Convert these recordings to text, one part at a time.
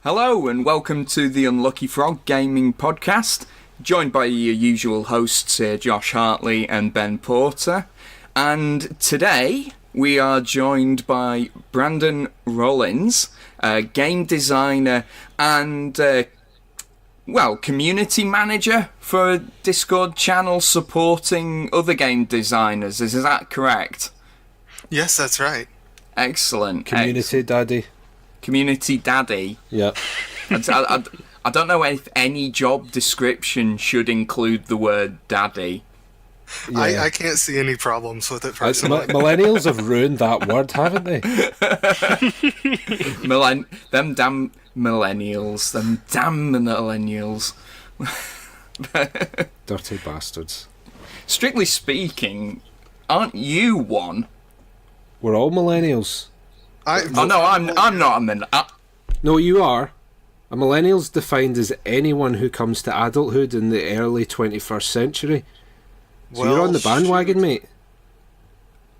Hello and welcome to the Unlucky Frog Gaming Podcast, joined by your usual hosts here, Josh Hartley and Ben Porter. And today we are joined by Brandon Rollins, a game designer and, community manager for a Discord channel supporting other game designers. Is that correct? Yes, that's right. Excellent. Community daddy. Community daddy. Yeah. I don't know if any job description should include the word daddy. Yeah. I can't see any problems with it personally. Millennials have ruined that word, haven't they? Them damn millennials. Dirty bastards. Strictly speaking, aren't you one? We're all millennials. I'm not a millennial. No, you are. A millennial's defined as anyone who comes to adulthood in the early 21st century. So you're on the bandwagon, mate.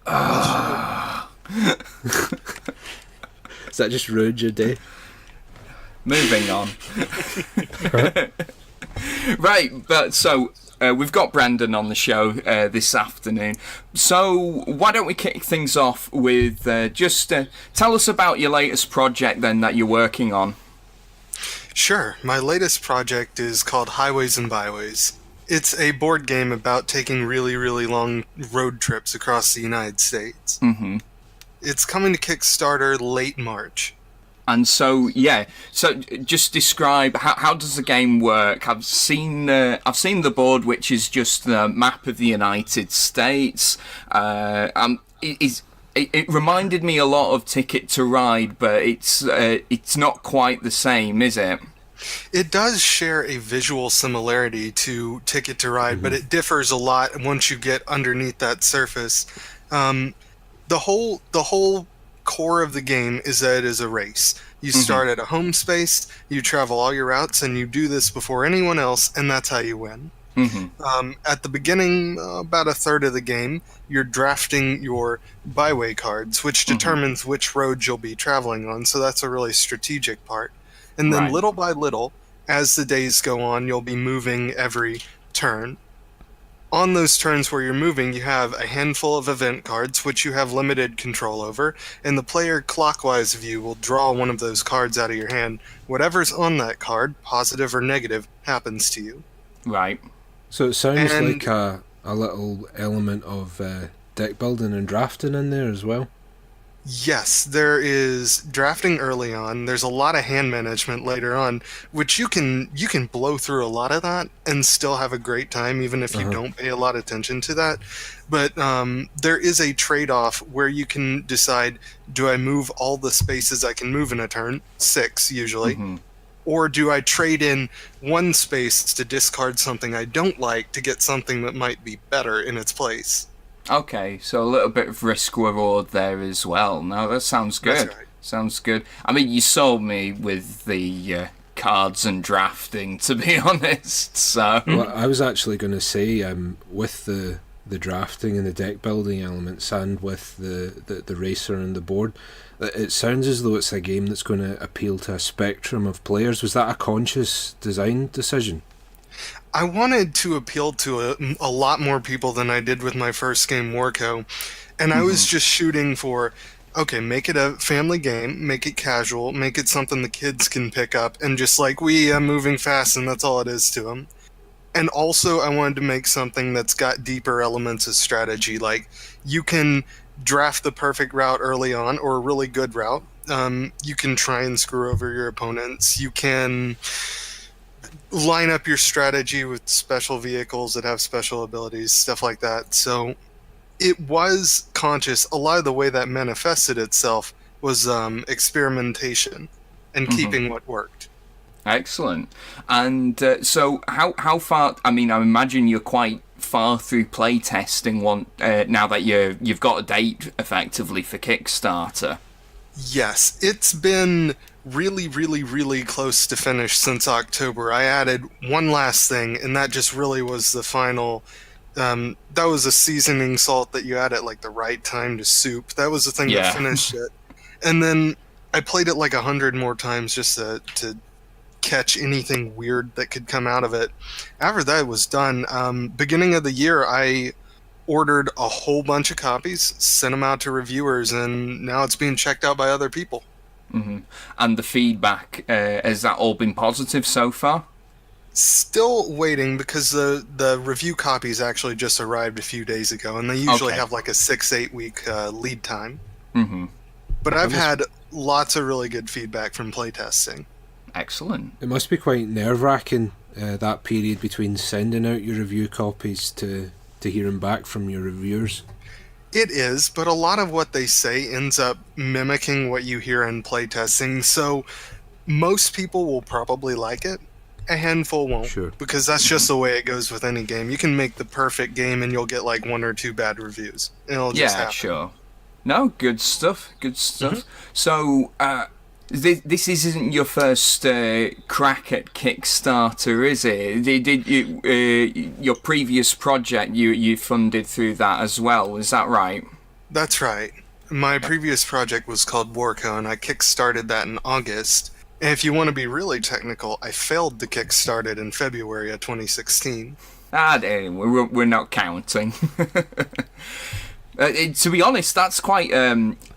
Has that just ruined your day? Moving on. Right, but so we've got Brandon on the show this afternoon. So why don't we kick things off with just tell us about your latest project then that you're working on. Sure. My latest project is called Highways and Byways. It's a board game about taking really, really long road trips across the United States. Mm-hmm. It's coming to Kickstarter late March. And so, so just describe how does the game work? I've seen the board, which is just the map of the United States. It reminded me a lot of Ticket to Ride, but it's not quite the same, is it? It does share a visual similarity to Ticket to Ride, but it differs a lot once you get underneath that surface. The whole core of the game is that it is a race. You start at a home space, you travel all your routes, and you do this before anyone else, and that's how you win. At the beginning, about a third of the game, you're drafting your byway cards, which determines which roads you'll be traveling on, so that's a really strategic part. And then little by little, as the days go on, you'll be moving every turn. On those turns where you're moving, you have a handful of event cards, which you have limited control over, and the player clockwise of you will draw one of those cards out of your hand. Whatever's on that card, positive or negative, happens to you. Right. So it sounds like a little element of deck building and drafting in there as well. Yes, there is drafting early on. There's a lot of hand management later on, which you can blow through a lot of that and still have a great time, even if you don't pay a lot of attention to that. But there is a trade-off where you can decide, do I move all the spaces I can move in a turn? 6, usually. Or do I trade in one space to discard something I don't like to get something that might be better in its place? Okay, so a little bit of risk reward there as well. No, that sounds good. That's right. Sounds good. I mean, you sold me with the cards and drafting, to be honest. So well, I was actually going to say, with the drafting and the deck building elements, and with the racer and the board, it sounds as though it's a game that's going to appeal to a spectrum of players. Was that a conscious design decision? I wanted to appeal to a lot more people than I did with my first game, Warco. And I was just shooting for, okay, make it a family game, make it casual, make it something the kids can pick up, and just like, moving fast, and that's all it is to them. And also, I wanted to make something that's got deeper elements of strategy, like you can draft the perfect route early on, or a really good route. You can try and screw over your opponents. You can line up your strategy with special vehicles that have special abilities, stuff like that. So it was conscious. A lot of the way that manifested itself was experimentation and keeping what worked. Excellent. And so how far, I mean, I imagine you're quite far through playtesting now that you've got a date effectively for Kickstarter. Yes, it's been really, really, really close to finish since October. I added one last thing, and that just really was the final That was a seasoning salt that you add at like the right time to soup. That was the thing Yeah. that finished it. And then I played it like 100 more times just to catch anything weird that could come out of it. After that was done, beginning of the year, I ordered a whole bunch of copies, sent them out to reviewers, and now it's being checked out by other people. Hmm. And the feedback, has that all been positive so far? Still waiting because the review copies actually just arrived a few days ago, and they usually Okay. have like a 6-8 week lead time. Hmm. But I've had lots of really good feedback from playtesting. Excellent. It must be quite nerve-wracking, that period between sending out your review copies to hearing back from your reviewers. It is, but a lot of what they say ends up mimicking what you hear in playtesting, so most people will probably like it. A handful won't, Sure. because that's just the way it goes with any game. You can make the perfect game and you'll get like 1 or 2 bad reviews. It'll just Yeah, happen. sure. No, good stuff. Good stuff. Mm-hmm. So, this isn't your first crack at Kickstarter, is it? Did you your previous project you funded through that as well? Is that right? That's right. My previous project was called Warco, and I kickstarted that in August. And if you want to be really technical, I failed to kickstart it in February of 2016. We're not counting. To be honest, that's quite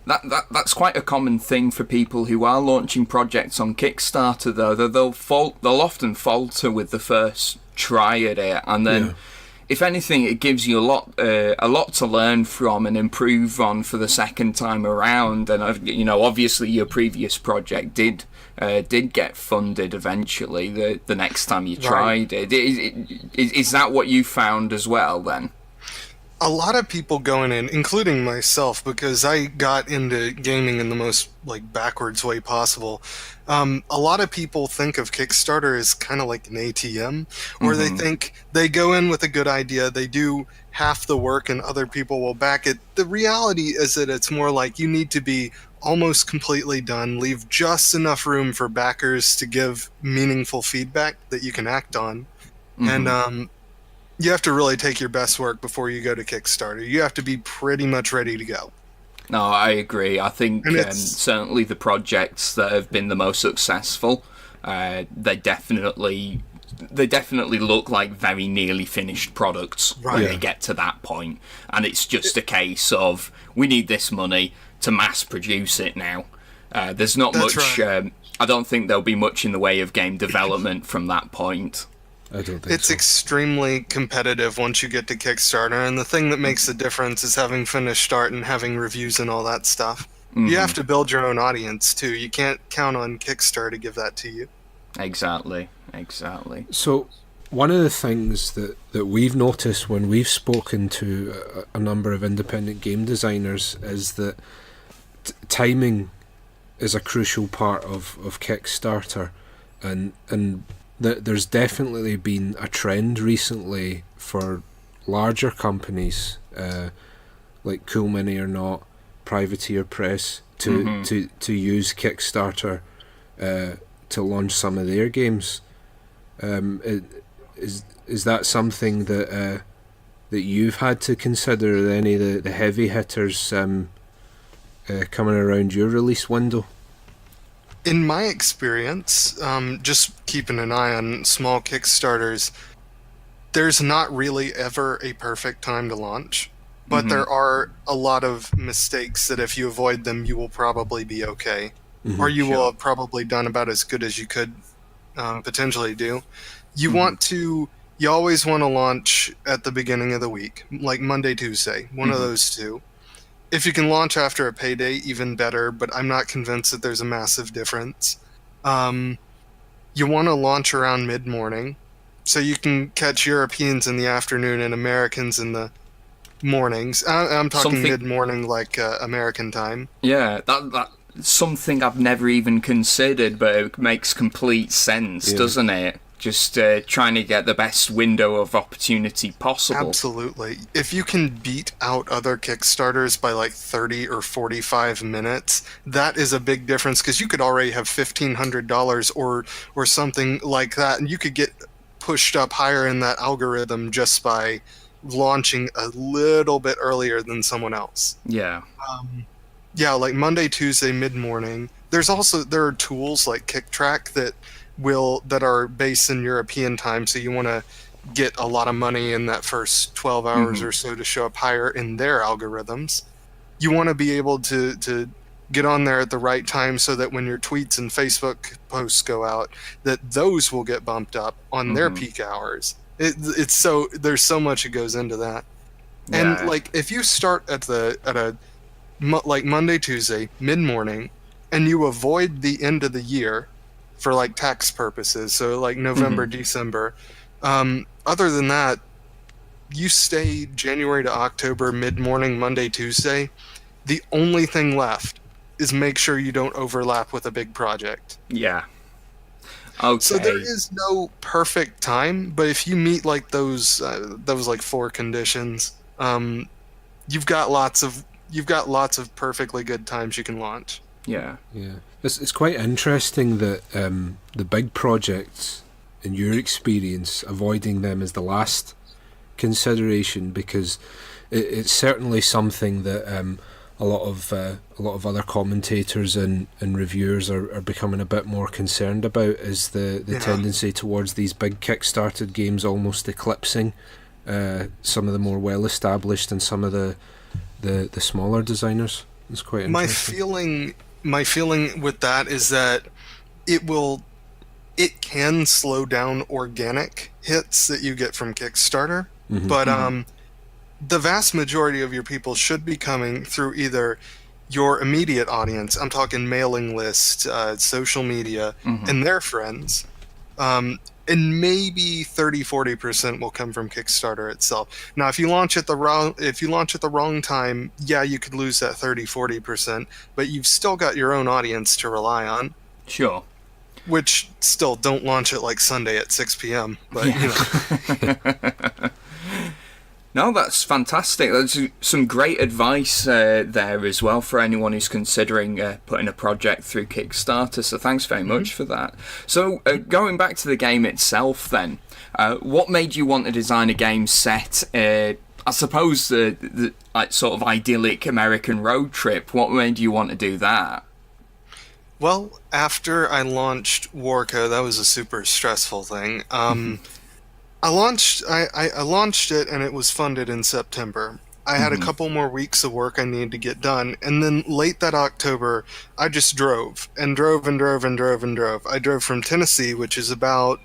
that's quite a common thing for people who are launching projects on Kickstarter. Though they'll often falter with the first try at it, and then, if anything, it gives you a lot to learn from and improve on for the second time around. And obviously, your previous project did get funded eventually. The next time you tried it, is that what you found as well? Then. A lot of people going in, including myself, because I got into gaming in the most like backwards way possible. A lot of people think of Kickstarter as kind of like an ATM, where they think they go in with a good idea, they do half the work, and other people will back it. The reality is that it's more like you need to be almost completely done, leave just enough room for backers to give meaningful feedback that you can act on, and you have to really take your best work before you go to Kickstarter. You have to be pretty much ready to go. No, I agree. I think And certainly the projects that have been the most successful, they definitely look like very nearly finished products when they get to that point. And it's just a case of, we need this money to mass produce it now. There's not That's much, right. I don't think there'll be much in the way of game development from that point. I don't think It's so. extremely competitive once you get to Kickstarter, and the thing that makes the difference is having finished art and having reviews and all that stuff. You have to build your own audience, too. You can't count on Kickstarter to give that to you. Exactly. So, one of the things that we've noticed when we've spoken to a number of independent game designers is that timing is a crucial part of Kickstarter, and there's definitely been a trend recently for larger companies like Cool Mini or Not, Privateer Press to use Kickstarter to launch some of their games. Is that something that you've had to consider? Are any of the heavy hitters coming around your release window? In my experience, just keeping an eye on small Kickstarters, there's not really ever a perfect time to launch, but there are a lot of mistakes that if you avoid them, you will probably be okay. Or you will have probably done about as good as you could potentially do. You always want to launch at the beginning of the week, like Monday, Tuesday, one of those two. If you can launch after a payday, even better, but I'm not convinced that there's a massive difference. You want to launch around mid-morning, so you can catch Europeans in the afternoon and Americans in the mornings. I'm talking mid-morning, like American time. Yeah, that's something I've never even considered, but it makes complete sense, doesn't it? Just trying to get the best window of opportunity possible. Absolutely. If you can beat out other Kickstarters by like 30 or 45 minutes, that is a big difference, because you could already have $1,500 or something like that, and you could get pushed up higher in that algorithm just by launching a little bit earlier than someone else. Yeah. Yeah, like Monday, Tuesday, mid-morning. There are tools like KickTrack that are based in European time, so you want to get a lot of money in that first 12 hours or so to show up higher in their algorithms. You want to be able to get on there at the right time so that when your tweets and Facebook posts go out, that those will get bumped up on their peak hours. There's so much that goes into that. Yeah. And like if you start at like Monday, Tuesday, mid-morning, and you avoid the end of the year for like tax purposes, so like November, December, other than that, you stay January to October, mid-morning, Monday, Tuesday, the only thing left is make sure you don't overlap with a big project. Yeah. Okay. So there is no perfect time, but if you meet like those like 4 conditions, you've got lots of perfectly good times you can launch. Yeah. Yeah. It's quite interesting that the big projects, in your experience, avoiding them is the last consideration, because it's certainly something that a lot of other commentators and reviewers are becoming a bit more concerned about, is the tendency towards these big kickstarted games almost eclipsing some of the more well established and some of the smaller designers. It's quite interesting. My feeling with that is that it can slow down organic hits that you get from Kickstarter, but the vast majority of your people should be coming through either your immediate audience, I'm talking mailing list, social media, and their friends, and maybe 30-40% will come from Kickstarter itself. Now, if you launch at the wrong time, yeah, you could lose that 30-40%, but you've still got your own audience to rely on. Sure. Which still, don't launch it like Sunday at 6 p.m. But you know. No, that's fantastic. That's some great advice there as well for anyone who's considering putting a project through Kickstarter, so thanks very much for that. So, going back to the game itself then, what made you want to design a game set, I suppose, the like, sort of idyllic American road trip? What made you want to do that? Well, after I launched Warco, that was a super stressful thing. I launched it, and it was funded in September. I had a couple more weeks of work I needed to get done, and then late that October, I just drove and drove and drove and drove and drove. I drove from Tennessee, which is about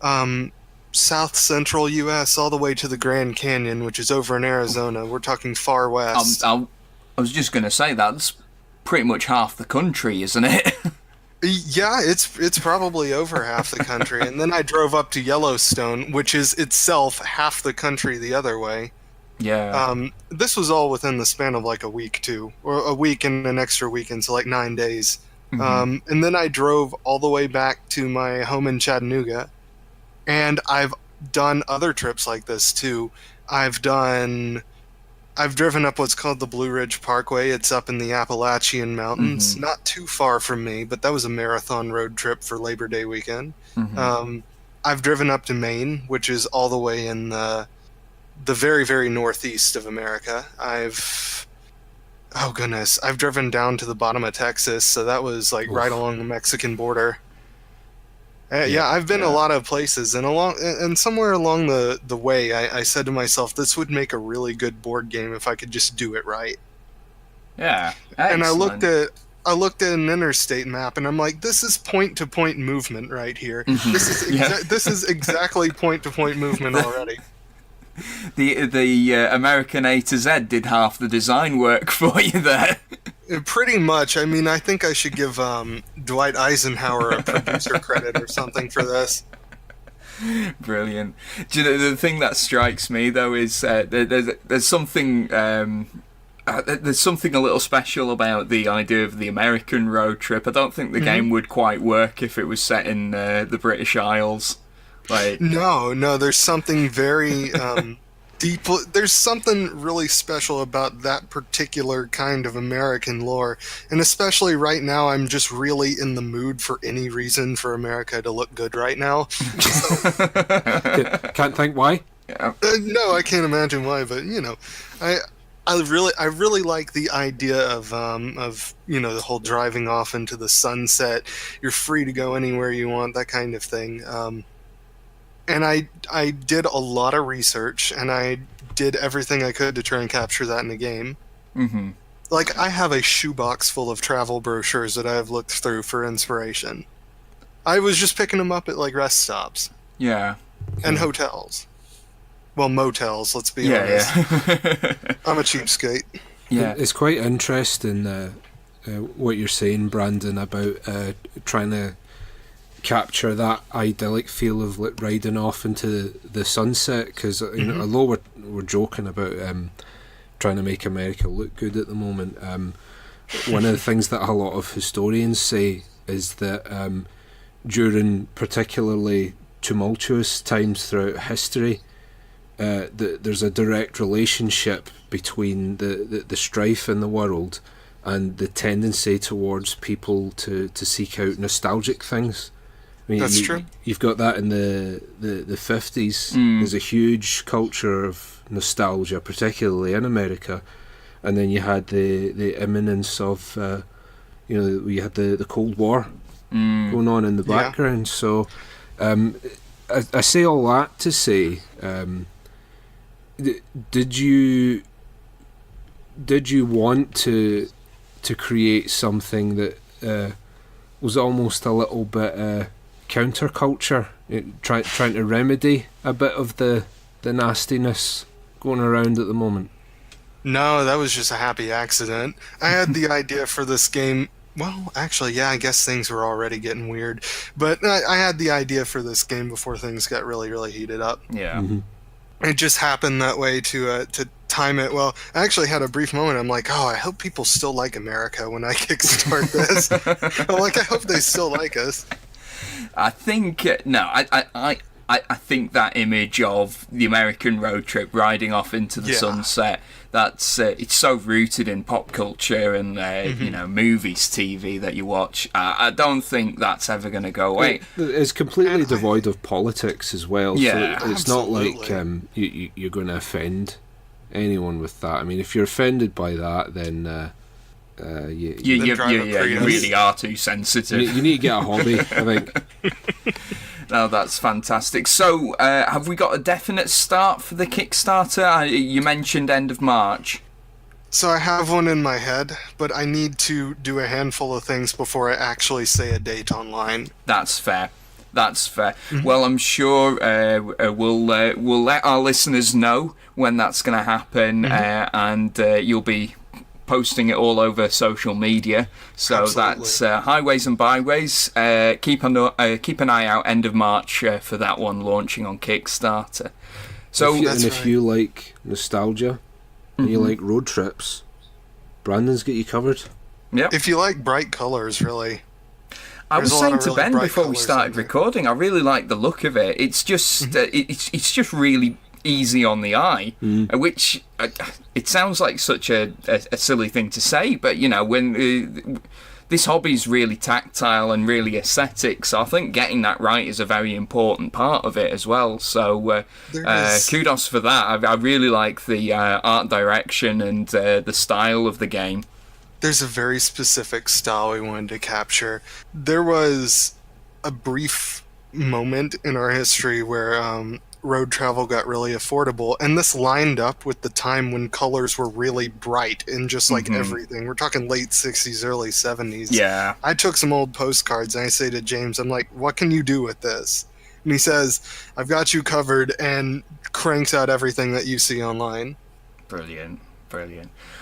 south central U.S., all the way to the Grand Canyon, which is over in Arizona. We're talking far west. I was just going to say, that's pretty much half the country, isn't it? Yeah, it's probably over half the country. And then I drove up to Yellowstone, which is itself half the country the other way. Yeah. This was all within the span of like a week, too. Or a week and an extra weekend, so like 9 days. And then I drove all the way back to my home in Chattanooga. And I've done other trips like this, too. I've driven up what's called the Blue Ridge Parkway. It's up in the Appalachian Mountains, not too far from me, but that was a marathon road trip for Labor Day weekend. I've driven up to Maine, which is all the way in the very, very northeast of America. I've driven down to the bottom of Texas, so that was like right along the Mexican border. I've been a lot of places, and somewhere along the way, I said to myself, this would make a really good board game if I could just do it right. Yeah, excellent. And I looked at an interstate map, and I'm like, this is point-to-point movement right here. This is exactly point-to-point movement already. The American A to Z did half the design work for you there. Pretty much. I mean, I think I should give Dwight Eisenhower a producer credit or something for this. Brilliant. Do you know, the thing that strikes me though is there's something there's something a little special about the idea of the American road trip. I don't think the game would quite work if it was set in the British Isles. Like, no, there's something very deep. There's something really special about that particular kind of American lore, and especially right now, I'm just really in the mood for any reason for America to look good right now. So, Can't think why. No, I can't imagine why, but I I really like the idea of the whole driving off into the sunset. You're free to go anywhere you want, that kind of thing. And I did a lot of research, and I did everything I could to try and capture that in the game. Mm-hmm. Like, I have a shoebox full of travel brochures that I have looked through for inspiration. I was just picking them up at, like, rest stops. Yeah. And hotels. Well, motels, let's be honest. Yeah. I'm a cheapskate. Yeah. It's quite interesting what you're saying, Brandon, about trying to capture that idyllic feel of riding off into the sunset, because although we're joking about trying to make America look good at the moment, one of the things that a lot of historians say is that during particularly tumultuous times throughout history, there's a direct relationship between the strife in the world and the tendency towards people to seek out nostalgic things. I mean, That's true. You've got that in the 50s. There's a huge culture of nostalgia, particularly in America, and then you had the imminence of we had the Cold War going on in the background. So I say all that to say, did you want to create something that was almost a little bit counterculture, trying to remedy a bit of the nastiness going around at the moment? No, that was just a happy accident. I had the idea for this game. Well, actually, yeah, I guess things were already getting weird. But I had the idea for this game before things got really, really heated up. Yeah. Mm-hmm. It just happened that way to time it. Well, I actually had a brief moment. I'm like, oh, I hope people still like America when I kickstart this. I'm like, I hope they still like us. I think I think that image of the American road trip riding off into the sunset, that's it's so rooted in pop culture and movies, TV that you watch. I don't think that's ever going to go away. It's completely devoid of politics as well. Yeah, so it's absolutely. not like you're going to offend anyone with that. I mean, if you're offended by that, then you really are too sensitive. You need to get a hobby, I think. No, that's fantastic. So, have we got a definite start for the Kickstarter? You mentioned end of March. So I have one in my head, but I need to do a handful of things before I actually say a date online. That's fair. Well, I'm sure we'll let our listeners know when that's going to happen, and you'll be posting it all over social media. So Absolutely. that's Highways and Byways. Keep an eye out end of March for that one launching on Kickstarter. So if you like nostalgia and you like road trips, Brandon's got you covered. Yep. If you like bright colors, really. I was There's a lot saying of to really Ben bright before we colours started in there. recording, I really like the look of it. It's just it's just really easy on the eye, which it sounds like such a silly thing to say, but when this hobby is really tactile and really aesthetic, so I think getting that right is a very important part of it as well. So kudos for that. I really like the art direction and the style of the game. There's a very specific style we wanted to capture. There was a brief moment in our history where road travel got really affordable, and this lined up with the time when colors were really bright in just like everything. We're talking late 60s, early 70s. Yeah. I took some old postcards and I say to James, I'm like, what can you do with this? And he says, I've got you covered, and cranks out everything that you see online. Brilliant.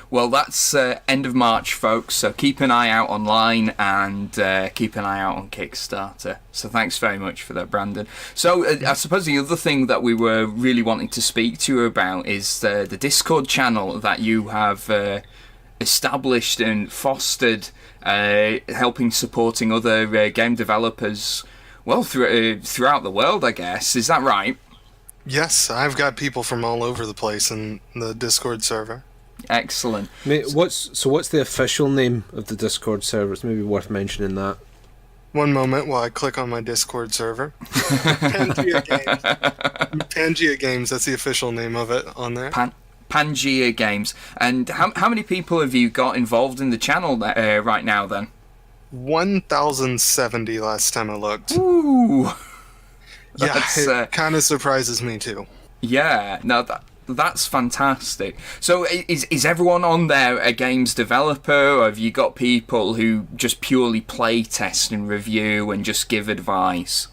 Well, that's end of March, folks, so keep an eye out online and keep an eye out on Kickstarter. So thanks very much for that, Brandon. So I suppose the other thing that we were really wanting to speak to you about is the Discord channel that you have established and fostered, helping supporting other game developers, well, throughout the world, I guess. Is that right? Yes, I've got people from all over the place in the Discord server. Excellent. Mate, what's the official name of the Discord server? It's maybe worth mentioning that. One moment while I click on my Discord server. Pangea Games. Pangea Games, that's the official name of it on there. Pangea Games. And how many people have you got involved in the channel right now then? 1,070 last time I looked. Ooh. Yeah, it kind of surprises me too. Yeah, no, that's fantastic. So is everyone on there a games developer, or have you got people who just purely play test and review and just give advice?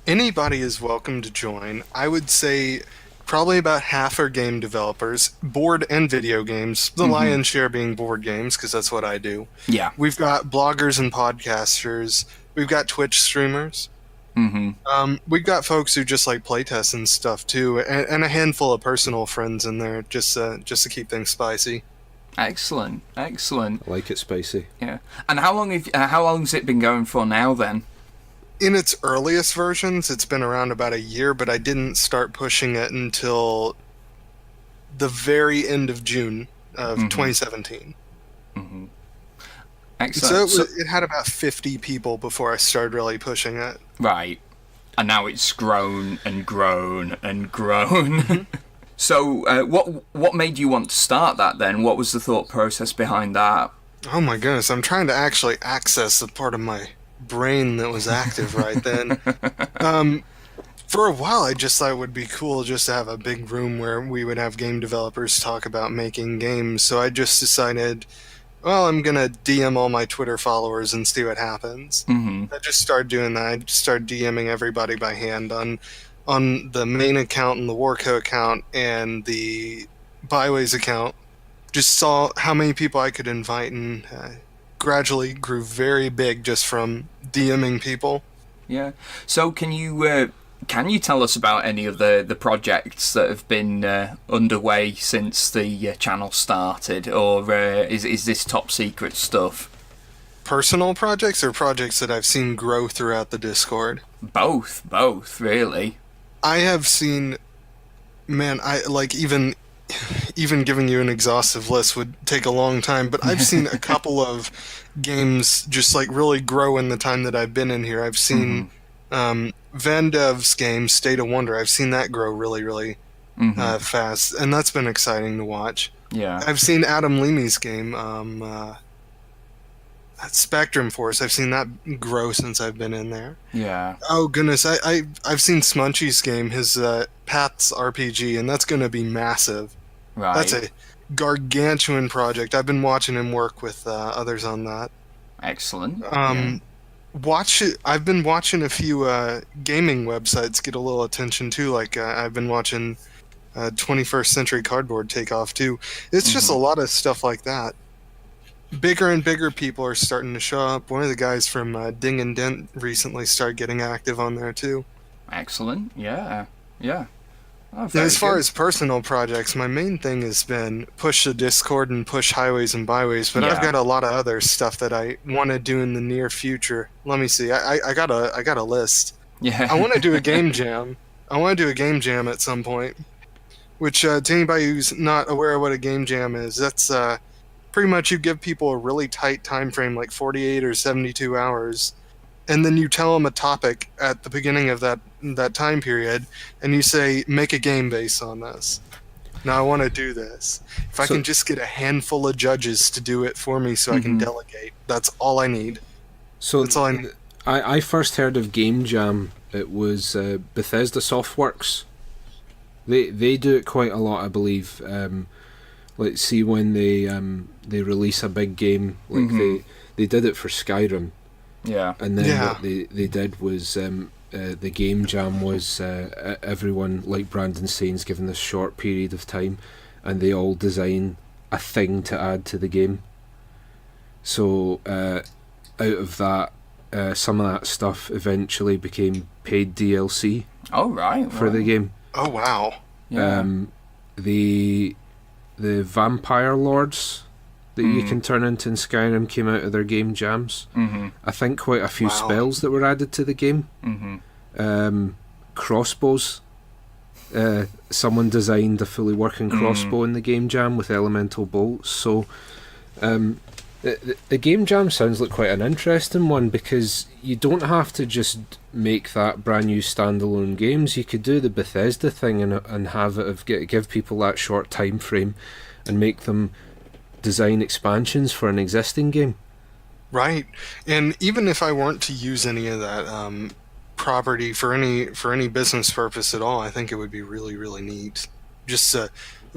Anybody is welcome to join. I would say probably about half are game developers, board and video games, the lion's share being board games, because that's what I do. Yeah. We've got bloggers and podcasters. We've got Twitch streamers. We've got folks who just like playtest and stuff too, and a handful of personal friends in there just to keep things spicy. Excellent. I like it spicy. Yeah. And how long's it been going for now then? In its earliest versions, it's been around about a year, but I didn't start pushing it until the very end of June of 2017. Excellent. So it had about 50 people before I started really pushing it. Right. And now it's grown and grown and grown. So what made you want to start that then? What was the thought process behind that? Oh my goodness, I'm trying to actually access the part of my brain that was active right then. For a while, I just thought it would be cool just to have a big room where we would have game developers talk about making games. So I just decided, well, I'm going to DM all my Twitter followers and see what happens. I just started doing that. I just started DMing everybody by hand on the main account and the Warco account and the Byways account. Just saw how many people I could invite and gradually grew very big just from DMing people. Yeah. So can you tell us about any of the projects that have been underway since the channel started, or is this top secret stuff? Personal projects or projects that I've seen grow throughout the Discord? Both, really. I have seen, man, I like even giving you an exhaustive list would take a long time, but I've seen a couple of games just like really grow in the time that I've been in here. I've seen Vandev's game, State of Wonder. I've seen that grow really fast, and that's been exciting to watch. Yeah. I've seen Adam Leamy's game, Spectrum Force. I've seen that grow since I've been in there. Yeah. Oh goodness, I've seen Smunchy's game, his Paths RPG, and that's going to be massive. Right. That's a gargantuan project. I've been watching him work with others on that. Excellent. Watch it. I've been watching a few gaming websites get a little attention too. Like I've been watching 21st Century Cardboard take off too. It's just a lot of stuff like that. Bigger and bigger people are starting to show up. One of the guys from Ding and Dent recently started getting active on there too. Excellent. Yeah. Oh, and as far as personal projects, my main thing has been push the Discord and push Highways and Byways, but I've got a lot of other stuff that I want to do in the near future. Let me see. I got a list. Yeah. I want to do a game jam. I want to do a game jam at some point. Which to anybody who's not aware of what a game jam is, that's pretty much you give people a really tight time frame, like 48 or 72 hours, and then you tell them a topic at the beginning of that time period, and you say, make a game based on this. Now I want to do this. If I can just get a handful of judges to do it for me so I can delegate, that's all I need. So that's all I need. I first heard of Game Jam, it was Bethesda Softworks. They do it quite a lot, I believe. Let's see, when they release a big game, like they did it for Skyrim. Yeah. And then what they did was the game jam was everyone, like Brandon's saying, given this short period of time, and they all design a thing to add to the game. So out of that, some of that stuff eventually became paid DLC. Oh right. For the game. Oh wow. Yeah. The Vampire Lords that you can turn into in Skyrim came out of their game jams. I think quite a few spells that were added to the game. Crossbows. Someone designed a fully working crossbow in the game jam with elemental bolts. So The game jam sounds like quite an interesting one, because you don't have to just make that brand new standalone games. You could do the Bethesda thing and have it give people that short time frame and make them design expansions for an existing game. Right. And even if I weren't to use any of that property for any business purpose at all, I think it would be really, really neat. Just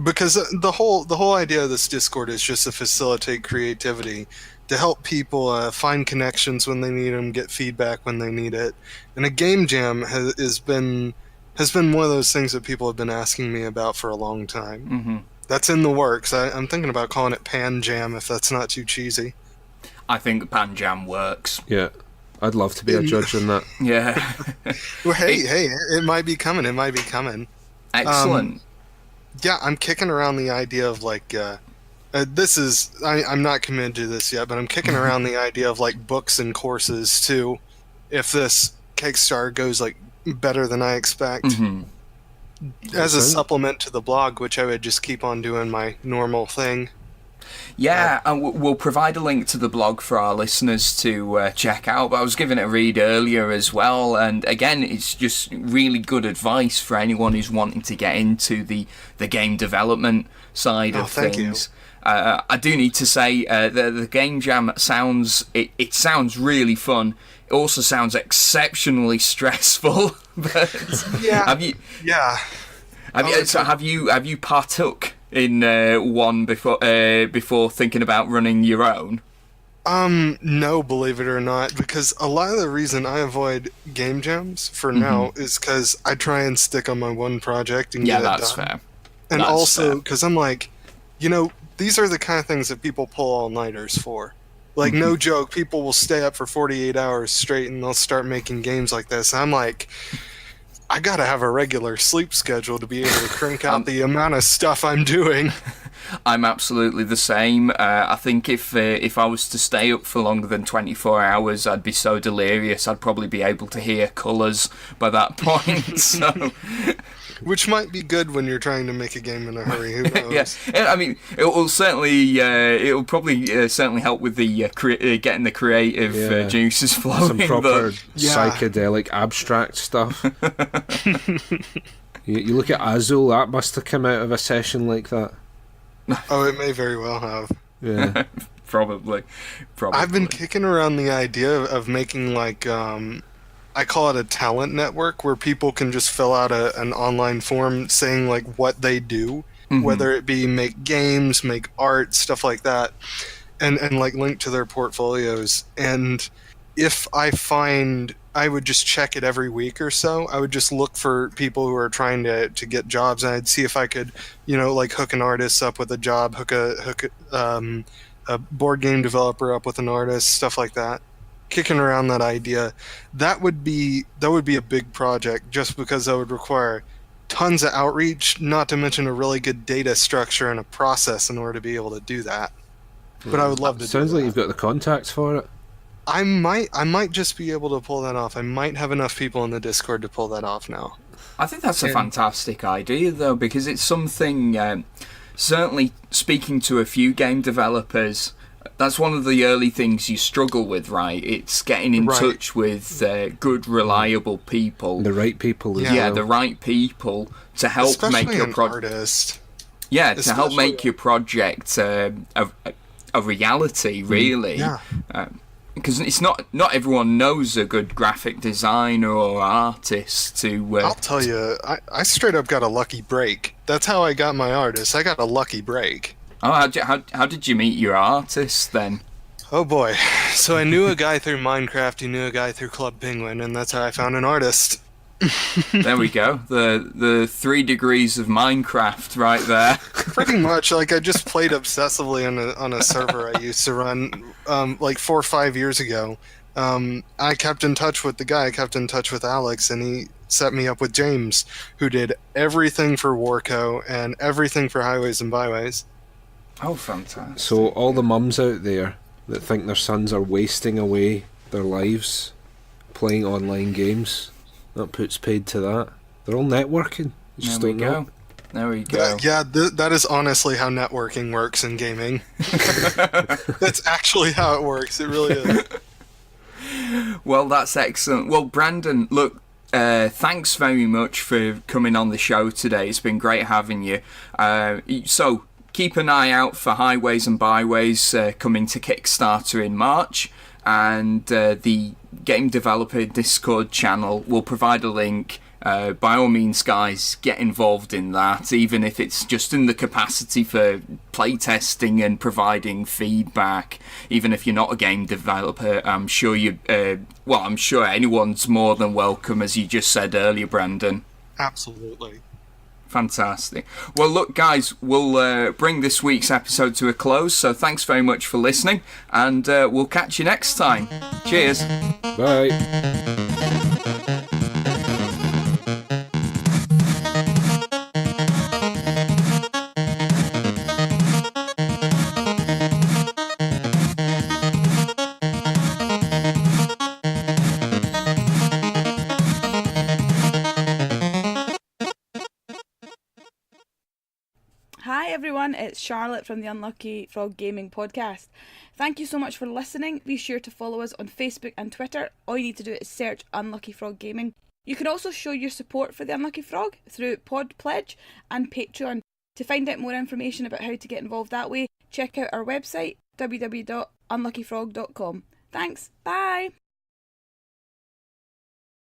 because the whole idea of this Discord is just to facilitate creativity, to help people find connections when they need them, get feedback when they need it. And a game jam has been one of those things that people have been asking me about for a long time. Mm-hmm. That's in the works. I'm thinking about calling it Pan Jam, if that's not too cheesy. I think Pan Jam works. Yeah, I'd love to be a judge on that. Yeah. Well, hey, it might be coming. It might be coming. Excellent. Yeah, I'm kicking around the idea of like, I'm not committed to this yet, but I'm kicking around the idea of like books and courses too, if this Kickstarter goes like better than I expect. Mm-hmm. As a supplement to the blog, which I would just keep on doing my normal thing. Yeah, and we'll provide a link to the blog for our listeners to check out. But I was giving it a read earlier as well, and again, it's just really good advice for anyone who's wanting to get into the game development side of things. I do need to say the game jam sounds really fun. It also sounds exceptionally stressful. But yeah, have you partook in one before thinking about running your own? No, believe it or not, because a lot of the reason I avoid game jams for now is because I try and stick on my one project and get it done. Yeah, that's fair. And that's also because I'm like, these are the kind of things that people pull all-nighters for. Like, no joke, people will stay up for 48 hours straight and they'll start making games like this. And I'm like, I gotta have a regular sleep schedule to be able to crank out the amount of stuff I'm doing. I'm absolutely the same. I think if I was to stay up for longer than 24 hours, I'd be so delirious I'd probably be able to hear colours by that point. So, which might be good when you're trying to make a game in a hurry. Who knows? Yeah, I mean, it'll probably certainly help with the getting the creative juices flowing. Some proper psychedelic abstract stuff. You look at Azul, that must have come out of a session like that. Oh, it may very well have. Yeah. Probably. I've been kicking around the idea of making like I call it a talent network, where people can just fill out an online form saying like what they do, whether it be make games, make art, stuff like that, and like link to their portfolios. And if I would just check it every week or so. I would just look for people who are trying to get jobs, and I'd see if I could, like hook an artist up with a job, hook a board game developer up with an artist, stuff like that. Kicking around that idea, that would be a big project, just because that would require tons of outreach, not to mention a really good data structure and a process in order to be able to do that. But I would love to. Sounds like you've got the contacts for it. I might just be able to pull that off. I might have enough people in the Discord to pull that off now. I think that's a fantastic idea, though, because it's something, certainly speaking to a few game developers, that's one of the early things you struggle with, right? It's getting in touch with good, reliable people. The right people as well. Yeah, the right people to help make your project. Yeah, to help make your project a reality, really. Yeah. Because it's not everyone knows a good graphic designer or artist to... I'll tell you, I straight up got a lucky break. That's how I got my artist. I got a lucky break. Oh, how did you meet your artist, then? Oh, boy. So I knew a guy through Minecraft, he knew a guy through Club Penguin, and that's how I found an artist. There we go. The 3 degrees of Minecraft right there. Pretty much. Like, I just played obsessively on a server I used to run like 4 or 5 years ago. I kept in touch with the guy. I kept in touch with Alex, and he set me up with James, who did everything for Warco and everything for Highways and Byways. Oh, fantastic. So all the mums out there that think their sons are wasting away their lives playing online games, that puts paid to that. They're all networking. You just don't know. There we go. That is honestly how networking works in gaming. That's actually how it works. It really is. Well, that's excellent. Well, Brandon, look, thanks very much for coming on the show today. It's been great having you. So, keep an eye out for Highways and Byways coming to Kickstarter in March. And the Game Developer Discord channel will provide a link. By all means, guys, get involved in that, even if it's just in the capacity for playtesting and providing feedback. Even if you're not a game developer, I'm sure I'm sure anyone's more than welcome, as you just said earlier, Brandon. Absolutely. Fantastic. Well, look, guys, we'll bring this week's episode to a close, so thanks very much for listening, and we'll catch you next time. Cheers. Bye. Hi everyone, it's Charlotte from the Unlucky Frog Gaming Podcast. Thank you so much for listening. Be sure to follow us on Facebook and Twitter. All you need to do is search Unlucky Frog Gaming. You can also show your support for the Unlucky Frog through Pod Pledge and Patreon. To find out more information about how to get involved that way, check out our website www.unluckyfrog.com. Thanks, bye!